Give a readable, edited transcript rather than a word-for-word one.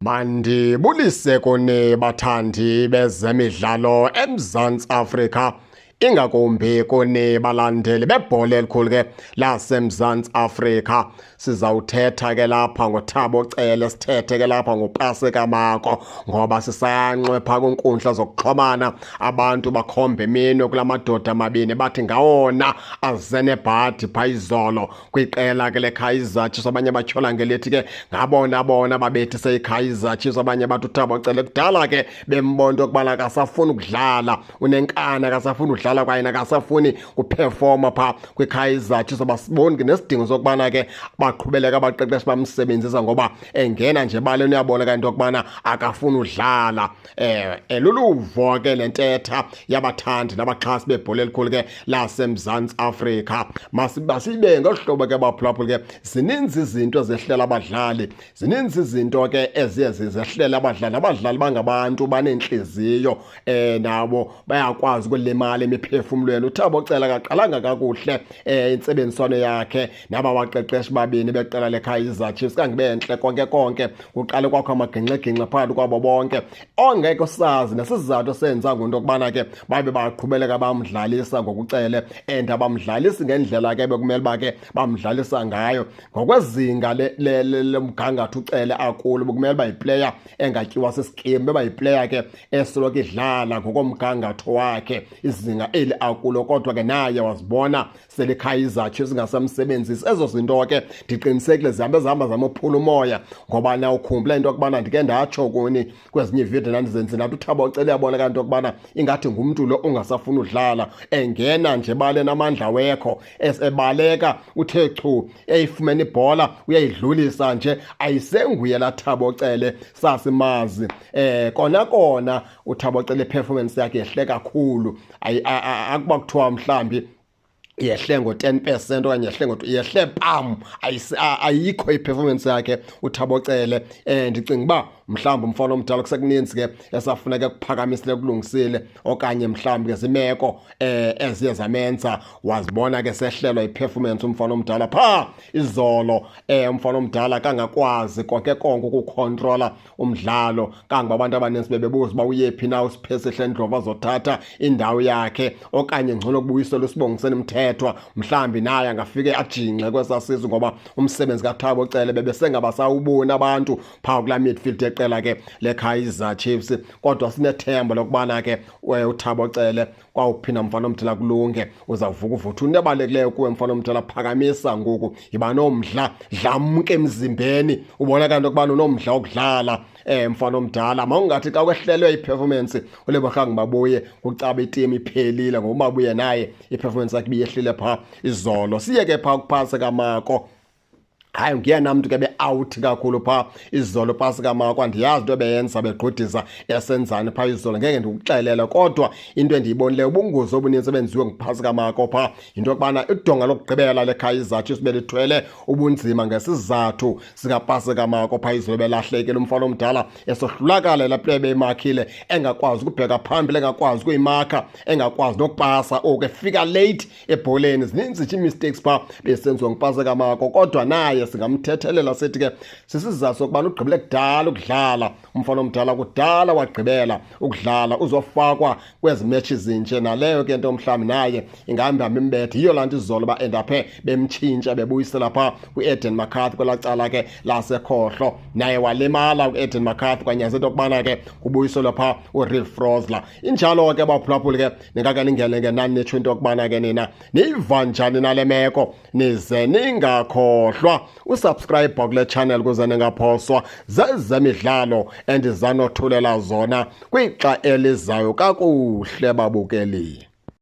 Mandibulise kuni bathandi bezemidlalo eMzantsi Afrika, ingakumbi kuni balandeli bebhola elikhulu ke laseMzantsi Afrika. Sizawuthetha ke lapha ngoThabo Cele, sithethe ke lapha ngoPaseka Mako, ngoba sisanxepha kwinkundla zokuxhomana abantu bakhombe iminwe kula madoda amabini bathi ngawona azene bhadi phayizolo kwiqela ke leKaizer Chiefs. Abanye batyhola ngelithi ke ngabona babethi seyiKaizer Chiefs, abanye bathi uThabo Cele kudala ke bembona ukubana akasafuni ukudlala, unenkani akasafuni udlala kwaye akasafuni uperforma pha kwiKaizer Chiefs. Abasiboni ke nesidingo sokubana ke baqhubeleka abaqeqeshi bamsebenzisa ngoba engena nje baleni uyaboneka into yokubana akafuni udlala. Luluvo ke lentetha yabathandi nabaxhasi bebhola elikhulu ke laseMzantsi Afrika. Masibe ngohlobo ke baphulaphula ke zininzi izinto ezehlela abadlali, zininzi izinto ke eziye zizehlela abadlali bangabantu banenhliziyo, nabo bayakwazi ukulimala imiphefumulweni. uThabo Cele akaqalanga kakuhle intsebenziswano yakhe naba baqeqeshi babini beqela leKaizer Chiefs, kangibenhle konke kuqale kwakho amagingxigingxi phakathi kwabo bonke ongeke sazi nesizathu senza ngento yokubana ke babe baqhubeleka bamdlalisa ngokuCele, and abamdlalisi ngendlela ke bekumele uba ke bamdlalisa ngayo ngokwezinga lomgangatho uCele akulo. Bekumele uba yiplayer engatyiwa sisikim, beba yiplayer ke esoloko idlala ngokomgangatho wakhe izinga eli akulo, kodwa ke naye wazibona seleKaizer Chiefs ingasamsebenzisi. Ezo zinto ke ndiqinisekile zihamba zamophula umoya, ngoba na ukhumbula into yokubana ndike ndatsho kuni kwezinye iividiyo ndandizenzile nathi uThabo Cele yaboneka into yokubana ingathi ngumntu lo ungasafuni udlala, engena nje bale namandla wekho, ebaleka uthe chu eyifumene ibhola uyayidlulisa nje. Ayisenguye la Thabo Cele sasimazi. Kona uThabo Cele performance yakhe yehle kakhulu, akuba kuthiwa mhlambi yehle ngo-10% okanye yehle pam, ayikho iperformance yakhe uThabo Cele. Ndicinga uba mhlawumbi umfana omdala kusekuninzi ke esafuneka kuphakamisile kulungisile, okanye mhlawumbi ke zimeko eziye zamenza wazibona ke sehlelwa iperformance umfana omdala pha izolo. Umfana omdala kangakwazi konke ukukontrola umdlalo, kangoba abantu abaninzi bebebuza uba uyephi na uSiphelisihle Ndlovu azothatha indawo yakhe, okanye ngcono kubuyisela uSibongiseni Mthethwa mhlawumbi naye angafike ajingxe kwesasizwe, ngoba umsebenzi kaThabo Cele bebesengabasawubona abantu phaa kula midfield eqela ke leKaizer Chiefs. Kodwa sinethemba lokubana ke uThabo Cele kwawuphinda mfana omdala kulunge, uzawuvuka uvutha into ebalulekileyo kuwe mfana omdala. Phakamisa ngoku, yiba nomdla, dlamke emzimbeni, ubona kanti ukubana unomdla wokudlala. Mfana omdala mawungathi xa kwehlelwe iperformance uLebogang Mabuye kucaba iteam iphelile, ngoba Mabuye naye iperformance yakhe ibiyehlile pha izolo. Siye ke pha kuPaseka Mako. Hayi ngiyena mntu ke be-out kakhulu pha izolo Paseka Mako, andiyazi into beyenza begqudisa esenzani pha izolo, ngeke ndikuxelela. Kodwa into endiyibonileyo ubungozi obuninzi benziwe nguPaseka Mako pha yinto yokubana idonga lokugqibela leKaizer Chiefs belithwele ubunzima ngesizathu sikaPaseka Mako pha izolo belahlekile. Umfana omdala esohlulakala la play beyimakhile, engakwazi ukubheka phambili, engakwazi ukuyimakha, engakwazi nokupasa, okefika late ebholeni. Zininzi nje mistakes pha besenziwa nguPaseka Mako, kodwa naye singamthethelela sithi ke sisizathu sokubana ugqibele kudala ukudlala. Umfana omdala kudala wagqibela ukudlala, uzofakwa kwezi matches zinje naleyo ke nto mhlawumbi naye ingahamba imbethe. Yiyo laa nto izolo ba-endaphe bemtshintsha bebuyisela phaa u-Eden McCarthy kwelaa cala ke lasekhohlo, naye walimala u-Eden McCarthy, kwanyanza into yokubana ke kubuyiselwa phaa uReal Frosler. Injalo ke baphulaphuli ke ningake ningene ke nanitsho into yokubana ke nina niyiva njani nale meko, nize ningakhohlwa usubscribe kule channel kuze ningaphoswa zezemidlalo endizanothulela zona kwixa elizayo kakuhle babukeli.